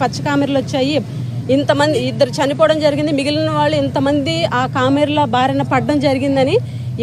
పచ్చ కామెర్లు వచ్చాయి, ఇంతమంది 2 చనిపోవడం జరిగింది, మిగిలిన వాళ్ళు ఇంతమంది ఆ కామెర్ల బారిన పడడం జరిగిందని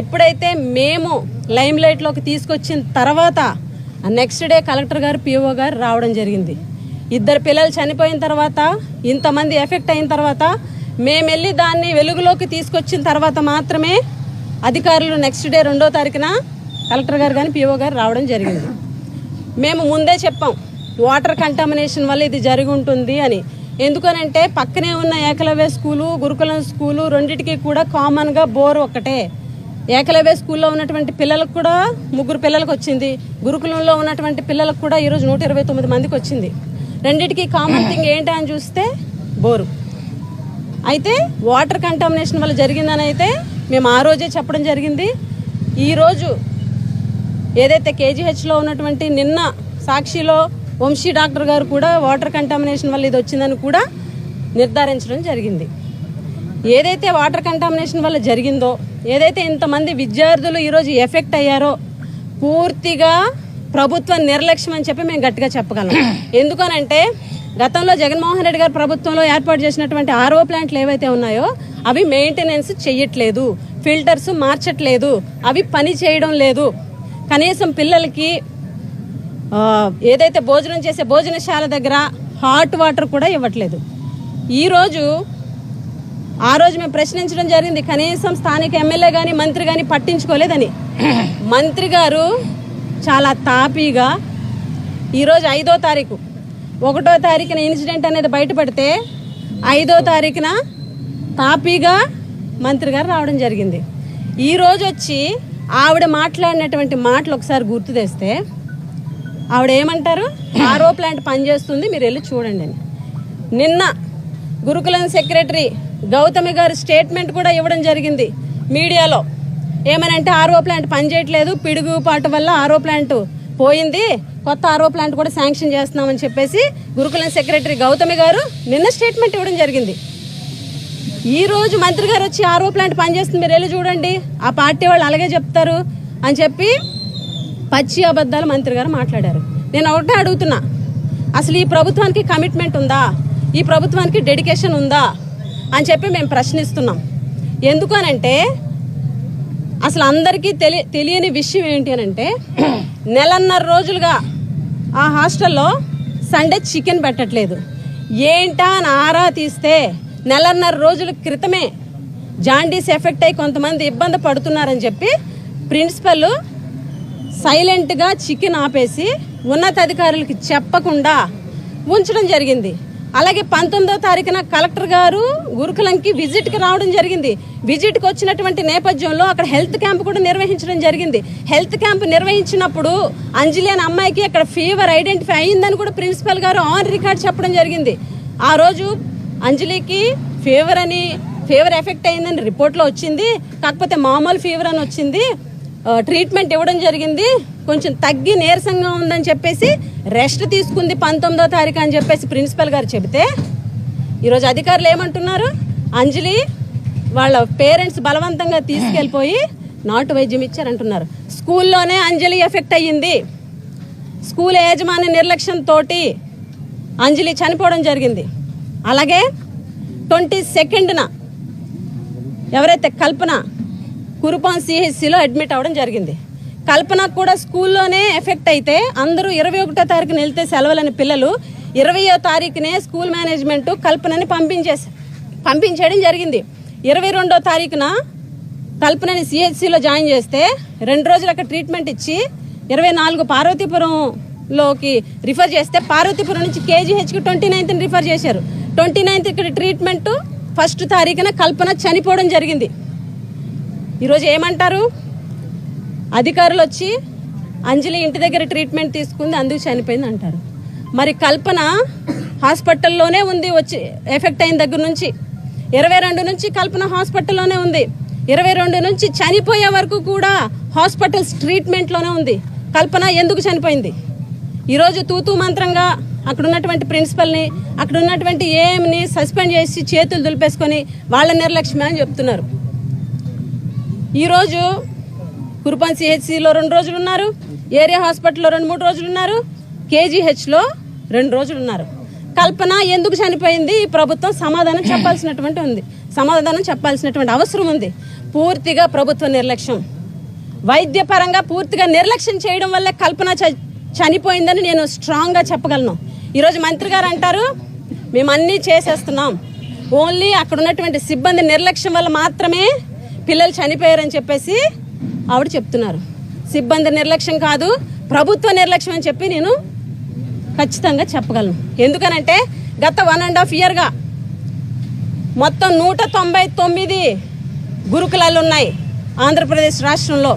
ఎప్పుడైతే మేము లైమ్ లైట్లోకి తీసుకొచ్చిన తర్వాత నెక్స్ట్ డే కలెక్టర్ గారు పిఓ గారు రావడం జరిగింది. 2 పిల్లలు చనిపోయిన తర్వాత, ఇంతమంది ఎఫెక్ట్ అయిన తర్వాత మేము వెళ్ళి దాన్ని వెలుగులోకి తీసుకొచ్చిన తర్వాత మాత్రమే అధికారులు నెక్స్ట్ డే 2వ తారీఖున కలెక్టర్ గారు కానీ పిఓ గారు రావడం జరిగింది. మేము ముందే చెప్పాం వాటర్ కంటామినేషన్ వల్ల ఇది జరిగి ఉంటుంది అని. ఎందుకనంటే పక్కనే ఉన్న ఏకలవ్య స్కూలు, గురుకులం స్కూలు రెండింటికి కూడా కామన్గా బోర్ ఒక్కటే. ఏకలవ్య స్కూల్లో ఉన్నటువంటి పిల్లలకు కూడా 3 పిల్లలకు వచ్చింది, గురుకులంలో ఉన్నటువంటి పిల్లలకు కూడా ఈరోజు 129 మందికి వచ్చింది. రెండింటికి కామన్ థింగ్ ఏంటి అని చూస్తే బోరు. అయితే వాటర్ కంటామినేషన్ వల్ల జరిగిందని అయితే మేము ఆ రోజే చెప్పడం జరిగింది. ఈరోజు ఏదైతే కేజీహెచ్లో ఉన్నటువంటి నిన్న సాక్షిలో వంశీ డాక్టర్ గారు కూడా వాటర్ కంటామినేషన్ వల్ల ఇది వచ్చిందని కూడా నిర్ధారించడం జరిగింది. ఏదైతే వాటర్ కంటామినేషన్ వల్ల జరిగిందో, ఏదైతే ఇంతమంది విద్యార్థులు ఈరోజు ఎఫెక్ట్ అయ్యారో పూర్తిగా ప్రభుత్వ నిర్లక్ష్యం అని చెప్పి మేము గట్టిగా చెప్పగలం. ఎందుకనంటే గతంలో జగన్మోహన్ రెడ్డి గారు ప్రభుత్వంలో ఏర్పాటు చేసినటువంటి ఆర్ఓ ప్లాంట్లు ఏవైతే ఉన్నాయో అవి మెయింటెనెన్స్ చెయ్యట్లేదు, ఫిల్టర్స్ మార్చట్లేదు, అవి పని చేయడం లేదు. కనీసం పిల్లలకి ఏదైతే భోజనం చేసే భోజనశాల దగ్గర హాట్ వాటర్ కూడా ఇవ్వట్లేదు. ఆ రోజు మేము ప్రశ్నించడం జరిగింది, కనీసం స్థానిక ఎమ్మెల్యే కానీ మంత్రి కానీ పట్టించుకోలేదని. మంత్రి గారు చాలా తాపీగా ఈరోజు 5వ తారీఖు 1వ తారీఖున ఇన్సిడెంట్ అనేది బయటపడితే 5వ తారీఖున తాపీగా మంత్రి గారు రావడం జరిగింది. ఈరోజు వచ్చి ఆవిడ మాట్లాడినటువంటి మాటలు ఒకసారి గుర్తు తెస్తే ఆవిడ ఏమంటారు, ఆర్ఓ ప్లాంట్ పనిచేస్తుంది మీరు వెళ్ళి చూడండి అని. నిన్న గురుకులం సెక్రటరీ గౌతమి గారు స్టేట్మెంట్ కూడా ఇవ్వడం జరిగింది మీడియాలో. ఏమనంటే ఆర్ఓ ప్లాంట్ పనిచేయట్లేదు, పిడుగుపాటు వల్ల ఆర్ఓ ప్లాంట్ పోయింది, కొత్త ఆర్ఓ ప్లాంట్ కూడా శాంక్షన్ చేస్తున్నామని చెప్పేసి గురుకులం సెక్రటరీ గౌతమి గారు నిన్న స్టేట్మెంట్ ఇవ్వడం జరిగింది. ఈ రోజు మంత్రి గారు వచ్చి ఆర్ఓ ప్లాంట్ పనిచేస్తుంది మీరు వెళ్ళి చూడండి, ఆ పార్టీ వాళ్ళు అలాగే చెప్తారు అని చెప్పి పచ్చి అబద్ధాలు మంత్రి గారు మాట్లాడారు. నేను ఒకటే అడుగుతున్నా, అసలు ఈ ప్రభుత్వానికి కమిట్మెంట్ ఉందా, ఈ ప్రభుత్వానికి డెడికేషన్ ఉందా అని చెప్పి మేము ప్రశ్నిస్తున్నాం. ఎందుకనంటే అసలు అందరికీ తెలియని విషయం ఏంటి అని అంటే 1.5 రోజులుగా ఆ హాస్టల్లో సండే చికెన్ పెట్టట్లేదు. ఏంటా అని ఆరా తీస్తే 1.5 రోజుల క్రితమే జాండీస్ ఎఫెక్ట్ అయ్యి కొంతమంది ఇబ్బంది పడుతున్నారని చెప్పి ప్రిన్సిపల్ సైలెంట్గా చికెన్ ఆపేసి ఉన్నతాధికారులకి చెప్పకుండా ఉంచడం జరిగింది. అలాగే 19వ తారీఖున కలెక్టర్ గారు గురుకులంకి విజిట్కి రావడం జరిగింది. విజిట్కి వచ్చినటువంటి నేపథ్యంలో అక్కడ హెల్త్ క్యాంప్ కూడా నిర్వహించడం జరిగింది. హెల్త్ క్యాంప్ నిర్వహించినప్పుడు అంజలి అనే అమ్మాయికి అక్కడ ఫీవర్ ఐడెంటిఫై అయ్యిందని కూడా ప్రిన్సిపల్ గారు ఆన్ రికార్డ్ చెప్పడం జరిగింది. ఆ రోజు అంజలికి ఫీవర్ ఎఫెక్ట్ అయిందని రిపోర్ట్లో వచ్చింది, కాకపోతే మామూలు ఫీవర్ అని వచ్చింది, ట్రీట్మెంట్ ఇవ్వడం జరిగింది, కొంచెం తగ్గి నీరసంగా ఉందని చెప్పేసి రెస్ట్ తీసుకుంది 19వ తారీఖు అని చెప్పేసి ప్రిన్సిపల్ గారు చెబితే ఈరోజు అధికారులు ఏమంటున్నారు, అంజలి వాళ్ళ పేరెంట్స్ బలవంతంగా తీసుకెళ్ళిపోయి నాటు వైద్యం ఇచ్చారంటున్నారు. స్కూల్లోనే అంజలి ఎఫెక్ట్ అయ్యింది, స్కూల్ యాజమాన్య నిర్లక్ష్యంతో అంజలి చనిపోవడం జరిగింది. అలాగే 22న ఎవరైతే కల్పన కురుపాం సిహెచ్సిలో అడ్మిట్ అవ్వడం జరిగింది. కల్పన కూడా స్కూల్లోనే ఎఫెక్ట్ అయితే అందరూ 21వ తారీఖున వెళ్తే సెలవులని పిల్లలు 20వ తారీఖునే స్కూల్ మేనేజ్మెంట్ కల్పనని పంపించేయడం జరిగింది. 22వ తారీఖున కల్పనని సిహెచ్సిలో జాయిన్ చేస్తే 2 రోజులు అక్కడ ట్రీట్మెంట్ ఇచ్చి 24 పార్వతీపురంలోకి రిఫర్ చేస్తే పార్వతీపురం నుంచి కేజీహెచ్కి 29th రిఫర్ చేశారు. 29th ఇక్కడ ట్రీట్మెంట్, 1st తారీఖున కల్పన చనిపోవడం జరిగింది. ఈరోజు ఏమంటారు, అధికారులు వచ్చి అంజలి ఇంటి దగ్గర ట్రీట్మెంట్ తీసుకుంది అందుకు చనిపోయింది అంటారు. మరి కల్పన హాస్పిటల్లోనే ఉంది, వచ్చి ఎఫెక్ట్ అయిన దగ్గర నుంచి 22 నుంచి కల్పన హాస్పిటల్లోనే ఉంది, 22 నుంచి చనిపోయే వరకు కూడా హాస్పిటల్స్ ట్రీట్మెంట్లోనే ఉంది. కల్పన ఎందుకు చనిపోయింది? ఈరోజు తూతూ మంత్రంగా అక్కడ ఉన్నటువంటి ప్రిన్సిపల్ని, అక్కడ ఉన్నటువంటి ఏఎంని సస్పెండ్ చేసి చేతులు దులిపేసుకొని వాళ్ళ నిర్లక్ష్యమే అని చెప్తున్నారు. ఈరోజు కురుపాం సిహెచ్సిలో 2 రోజులు ఉన్నారు, ఏరియా హాస్పిటల్లో 2-3 రోజులు ఉన్నారు, కేజీహెచ్లో 2 రోజులు ఉన్నారు. కల్పన ఎందుకు చనిపోయింది ఈ ప్రభుత్వం సమాధానం చెప్పాల్సినటువంటి అవసరం ఉంది. పూర్తిగా ప్రభుత్వ నిర్లక్ష్యం, వైద్యపరంగా పూర్తిగా నిర్లక్ష్యం చేయడం వల్లే కల్పన చనిపోయిందని నేను స్ట్రాంగ్గా చెప్పగలను. ఈరోజు మంత్రి గారు అంటారు మేము అన్నీ చేసేస్తున్నాం, ఓన్లీ అక్కడ ఉన్నటువంటి సిబ్బంది నిర్లక్ష్యం వల్ల మాత్రమే పిల్లలు చనిపోయారని చెప్పేసి ఆవిడ చెప్తున్నారు. సిబ్బంది నిర్లక్ష్యం కాదు, ప్రభుత్వ నిర్లక్ష్యం అని చెప్పి నేను ఖచ్చితంగా చెప్పగలను. ఎందుకనంటే గత 1.5 yearగా మొత్తం 199 గురుకులాలు ఉన్నాయి ఆంధ్రప్రదేశ్ రాష్ట్రంలో.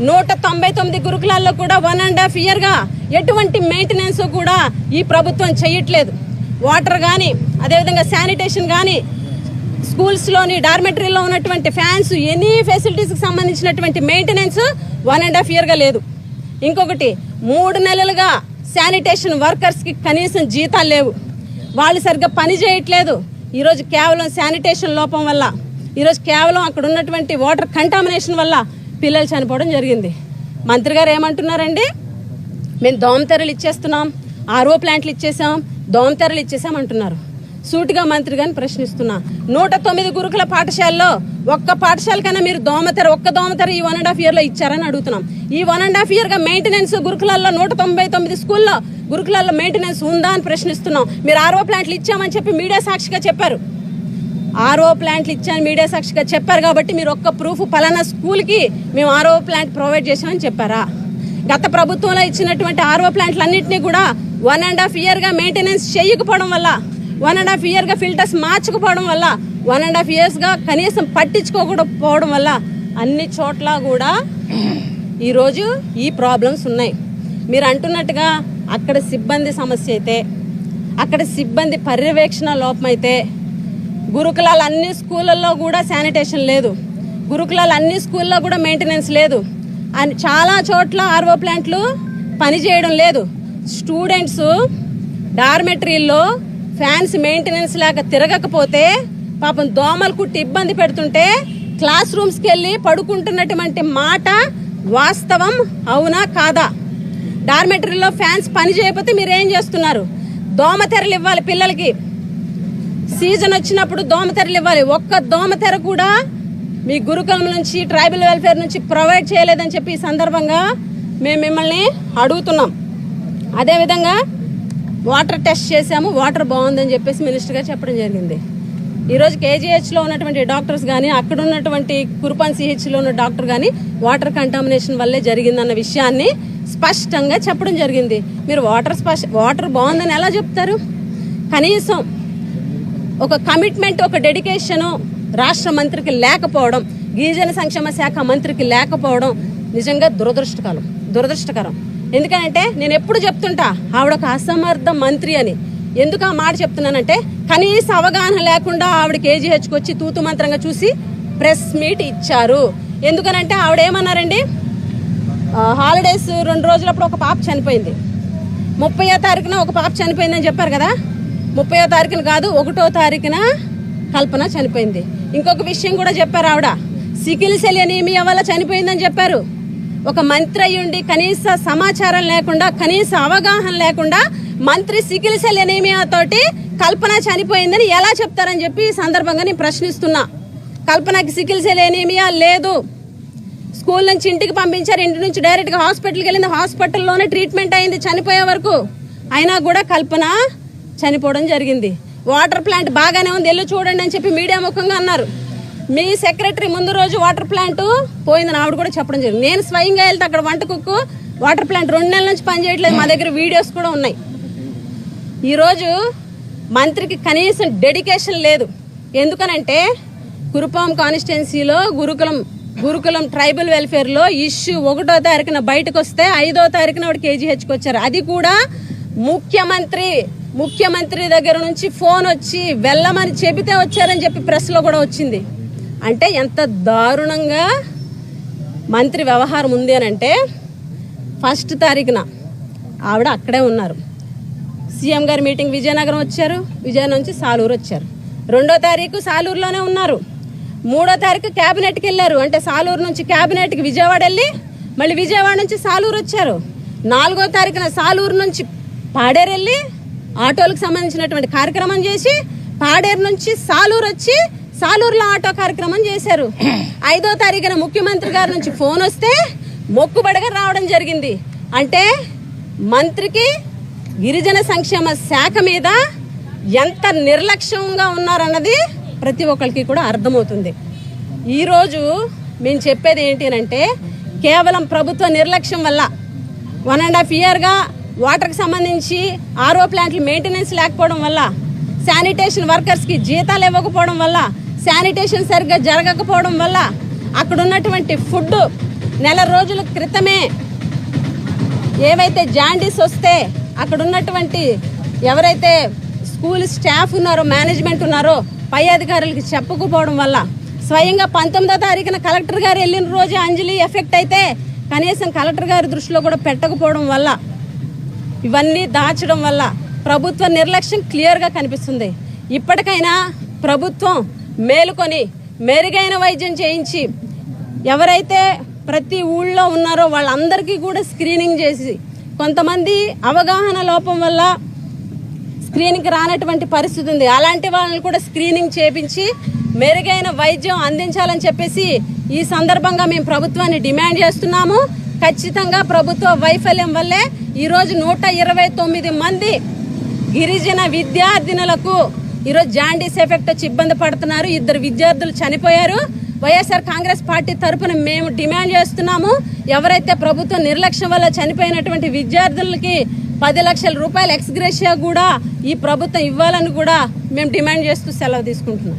199 గురుకులాల్లో కూడా 1.5 yearగా ఎటువంటి మెయింటెనెన్స్ కూడా ఈ ప్రభుత్వం చేయట్లేదు. వాటర్ కానీ, అదేవిధంగా శానిటేషన్ కానీ, స్కూల్స్లోని డార్మెటరీలో ఉన్నటువంటి ఫ్యాన్స్, ఎనీ ఫెసిలిటీస్కి సంబంధించినటువంటి మెయింటెనెన్స్ 1.5 yearగా లేదు. ఇంకొకటి 3 నెలలుగా శానిటేషన్ వర్కర్స్కి కనీసం జీతాలు లేవు, వాళ్ళు సరిగ్గా పని చేయట్లేదు. ఈరోజు కేవలం శానిటేషన్ లోపం వల్ల, ఈరోజు కేవలం అక్కడ ఉన్నటువంటి వాటర్ కంటామినేషన్ వల్ల పిల్లలు చనిపోవడం జరిగింది. మంత్రి గారు ఏమంటున్నారండి, మేము దోమతెరలు ఇచ్చేస్తున్నాం, ఆర్ఓ ప్లాంట్లు ఇచ్చేసాం, దోమతెరలు ఇచ్చేసాం అంటున్నారు. సూటిగా మంత్రి గారిని ప్రశ్నిస్తున్నా, 109 గురుకుల పాఠశాలలో ఒక్క పాఠశాలకైనా మీరు ఒక్క దోమతెర ఈ 1.5 yearలో ఇచ్చారని అడుగుతున్నాం. ఈ 1.5 yearగా మెయింటెనెన్స్ గురుకులాల్లో 199 స్కూల్లో గురుకులాల్లో మెయింటెనెన్స్ ఉందా అని ప్రశ్నిస్తున్నాం. మీరు ఆర్ఓ ప్లాంట్లు ఇచ్చామని చెప్పి మీడియా సాక్షిగా చెప్పారు. ఆర్ఓ ప్లాంట్లు ఇచ్చామని మీడియా సాక్షిగా చెప్పారు కాబట్టి మీరు ఒక్క ప్రూఫ్ పలానా స్కూల్కి మేము ఆర్ఓ ప్లాంట్ ప్రొవైడ్ చేసామని చెప్పారా? గత ప్రభుత్వంలో ఇచ్చినటువంటి ఆర్ఓ ప్లాంట్లు అన్నింటినీ కూడా 1.5 yearగా మెయింటెనెన్స్ చేయకపోవడం వల్ల, 1.5 yearగా ఫిల్టర్స్ మార్చకపోవడం వల్ల, 1.5 yearsగా కనీసం పట్టించుకోకపోవడం వల్ల అన్ని చోట్ల కూడా ఈరోజు ఈ ప్రాబ్లమ్స్ ఉన్నాయి. మీరు అంటున్నట్టుగా అక్కడ సిబ్బంది సమస్య అయితే, అక్కడ సిబ్బంది పర్యవేక్షణ లోపం అయితే, గురుకులాల అన్ని స్కూళ్ళల్లో కూడా శానిటేషన్ లేదు, గురుకులాల అన్ని స్కూల్లో కూడా మెయింటెనెన్స్ లేదు, అని చాలా చోట్ల ఆర్ఓ ప్లాంట్లు పనిచేయడం లేదు. స్టూడెంట్స్ డార్మెటరీల్లో ఫ్యాన్స్ మెయింటెనెన్స్ లేక తిరగకపోతే పాపం దోమలు కుట్టి ఇబ్బంది పెడుతుంటే క్లాస్ రూమ్స్కి వెళ్ళి పడుకుంటున్నటువంటి మాట వాస్తవం అవునా కాదా? డార్మెటరీలో ఫ్యాన్స్ పని చేయకపోతే మీరు ఏం చేస్తున్నారు? దోమతెరలు ఇవ్వాలి పిల్లలకి, సీజన్ వచ్చినప్పుడు దోమతెరలు ఇవ్వాలి. ఒక్క దోమతెర కూడా మీ గురుకులం నుంచి, ట్రైబల్ వెల్ఫేర్ నుంచి ప్రొవైడ్ చేయలేదని చెప్పి ఈ సందర్భంగా మేము మిమ్మల్ని అడుగుతున్నాం. అదేవిధంగా వాటర్ టెస్ట్ చేసాము, వాటర్ బాగుందని చెప్పేసి మినిస్టర్ గారు చెప్పడం జరిగింది. ఈరోజు కేజీహెచ్లో ఉన్నటువంటి డాక్టర్స్ కానీ, అక్కడ ఉన్నటువంటి కురుపాన్ సిహెచ్లో ఉన్న డాక్టర్ కానీ వాటర్ కంటామినేషన్ వల్లే జరిగిందన్న విషయాన్ని స్పష్టంగా చెప్పడం జరిగింది. మీరు వాటర్ బాగుందని ఎలా చెప్తారు? కనీసం ఒక కమిట్మెంట్, ఒక డెడికేషను రాష్ట్ర మంత్రికి లేకపోవడం, గిరిజన సంక్షేమ శాఖ మంత్రికి లేకపోవడం నిజంగా దురదృష్టకరం. ఎందుకంటే నేను ఎప్పుడు చెప్తుంటా ఆవిడ ఒక అసమర్థ మంత్రి అని. ఎందుకు ఆ మాట చెప్తున్నానంటే, కనీస అవగాహన లేకుండా ఆవిడ కేజీహెచ్కి వచ్చి తూతు మంత్రంగా చూసి ప్రెస్ మీట్ ఇచ్చారు. ఎందుకనంటే ఆవిడ ఏమన్నారండి, హాలిడేస్ 2 రోజులప్పుడు ఒక పాప చనిపోయింది, 30వ తారీఖున ఒక పాప చనిపోయిందని చెప్పారు కదా. 30వ తారీఖున కాదు, 1వ తారీఖున కల్పన చనిపోయింది. ఇంకొక విషయం కూడా చెప్పారు ఆవిడ, సికిల్ సెల్ ఎనీమియా వల్ల చనిపోయిందని చెప్పారు. ఒక మంత్రి అయ్యుండి కనీస సమాచారం లేకుండా, కనీస అవగాహన లేకుండా మంత్రి సికిల్ సెల్ ఎనీమియా తోటి కల్పన చనిపోయిందని ఎలా చెప్తారని చెప్పి ఈ సందర్భంగా నేను ప్రశ్నిస్తున్నా. కల్పనకి సికిల్ సెల్ ఎనీమియా లేదు, స్కూల్ నుంచి ఇంటికి పంపించారు, ఇంటి నుంచి డైరెక్ట్గా హాస్పిటల్కి వెళ్ళింది, హాస్పిటల్లోనే ట్రీట్మెంట్ అయింది చనిపోయే వరకు. అయినా కూడా కల్పన చనిపోవడం జరిగింది. వాటర్ ప్లాంట్ బాగానే ఉంది, వెళ్ళి చూడండి అని చెప్పి మీడియా ముఖంగా అన్నారు. మీ సెక్రటరీ ముందు రోజు వాటర్ ప్లాంట్ పోయిందని ఆవిడ కూడా చెప్పడం జరిగింది. నేను స్వయంగా వెళ్తే అక్కడ వంట కుక్కు వాటర్ ప్లాంట్ 2 నెలల నుంచి పనిచేయట్లేదు, మా దగ్గర వీడియోస్ కూడా ఉన్నాయి. ఈరోజు మంత్రికి కనీసం డెడికేషన్ లేదు. ఎందుకనంటే కురుపాం కాన్స్టిట్యున్సీలో గురుకులం ట్రైబల్ వెల్ఫేర్లో ఇష్యూ 1వ తారీఖున బయటకు వస్తే 5వ తారీఖున ఆవిడ కేజీహెచ్కి వచ్చారు. అది కూడా ముఖ్యమంత్రి దగ్గర నుంచి ఫోన్ వచ్చి వెళ్ళమని చెబితే వచ్చారని చెప్పి ప్రెస్లో కూడా వచ్చింది. అంటే ఎంత దారుణంగా మంత్రి వ్యవహారం ఉంది అని అంటే, 1వ తారీఖున ఆవిడ అక్కడే ఉన్నారు, సీఎం గారి మీటింగ్ విజయనగరం వచ్చారు, విజయనగరం నుంచి సాలూరు వచ్చారు. 2వ తారీఖు సాలూరులోనే ఉన్నారు. 3వ తారీఖు క్యాబినెట్కి వెళ్ళారు, అంటే సాలూరు నుంచి క్యాబినెట్కి విజయవాడ వెళ్ళి మళ్ళీ విజయవాడ నుంచి సాలూరు వచ్చారు. 4వ తారీఖున సాలూరు నుంచి పాడేరు వెళ్ళి ఆటోలకు సంబంధించినటువంటి కార్యక్రమం చేసి పాడేరు నుంచి సాలూరు వచ్చి సాలూరులో ఆటో కార్యక్రమం చేశారు. 5వ తారీఖున ముఖ్యమంత్రి గారి నుంచి ఫోన్ వస్తే మొక్కుబడిగా రావడం జరిగింది. అంటే మంత్రికి గిరిజన సంక్షేమ శాఖ మీద ఎంత నిర్లక్ష్యంగా ఉన్నారన్నది ప్రతి ఒక్కరికి కూడా అర్థమవుతుంది. ఈరోజు మేము చెప్పేది ఏంటి అంటే కేవలం ప్రభుత్వ నిర్లక్ష్యం వల్ల 1.5 ఇయర్గా వాటర్కి సంబంధించి ఆర్ఓ ప్లాంట్లు మెయింటెనెన్స్ లేకపోవడం వల్ల, శానిటేషన్ వర్కర్స్కి జీతాలు ఇవ్వకపోవడం వల్ల, శానిటేషన్ సరిగ్గా జరగకపోవడం వల్ల అక్కడ ఉన్నటువంటి ఫుడ్ నెల రోజుల క్రితమే ఏవైతే జాండీస్ వస్తే అక్కడ ఉన్నటువంటి ఎవరైతే స్కూల్ స్టాఫ్ ఉన్నారో, మేనేజ్మెంట్ ఉన్నారో పై అధికారులకి చెప్పకపోవడం వల్ల, స్వయంగా 19వ తారీఖున కలెక్టర్ గారు వెళ్ళిన రోజే అంజలి ఎఫెక్ట్ అయితే కనీసం కలెక్టర్ గారి దృష్టిలో కూడా పెట్టకపోవడం వల్ల, ఇవన్నీ దాచడం వల్ల ప్రభుత్వ నిర్లక్ష్యం క్లియర్గా కనిపిస్తుంది. ఇప్పటికైనా ప్రభుత్వం మేలుకొని మెరుగైన వైద్యం చేయించి ఎవరైతే ప్రతి ఊళ్ళో ఉన్నారో వాళ్ళందరికీ కూడా స్క్రీనింగ్ చేసి, కొంతమంది అవగాహన లోపం వల్ల స్క్రీనింగ్కి రానటువంటి పరిస్థితి ఉంది, అలాంటి వాళ్ళని కూడా స్క్రీనింగ్ చేపించి మెరుగైన వైద్యం అందించాలని చెప్పేసి ఈ సందర్భంగా మేము ప్రభుత్వాన్ని డిమాండ్ చేస్తున్నాము. ఖచ్చితంగా ప్రభుత్వ వైఫల్యం వల్లే ఈరోజు 129 మంది గిరిజన విద్యార్థినులకు ఈరోజు జాండీస్ ఎఫెక్ట్ వచ్చి ఇబ్బంది పడుతున్నారు. 2 విద్యార్థులు చనిపోయారు. వైఎస్ఆర్ కాంగ్రెస్ పార్టీ తరఫున మేము డిమాండ్ చేస్తున్నాము, ఎవరైతే ప్రభుత్వ నిర్లక్ష్యం వల్ల చనిపోయినటువంటి విద్యార్థులకి 10 లక్షల రూపాయల ఎక్స్గ్రేషియా కూడా ఈ ప్రభుత్వం ఇవ్వాలని కూడా మేము డిమాండ్ చేస్తూ సెలవు తీసుకుంటున్నాం.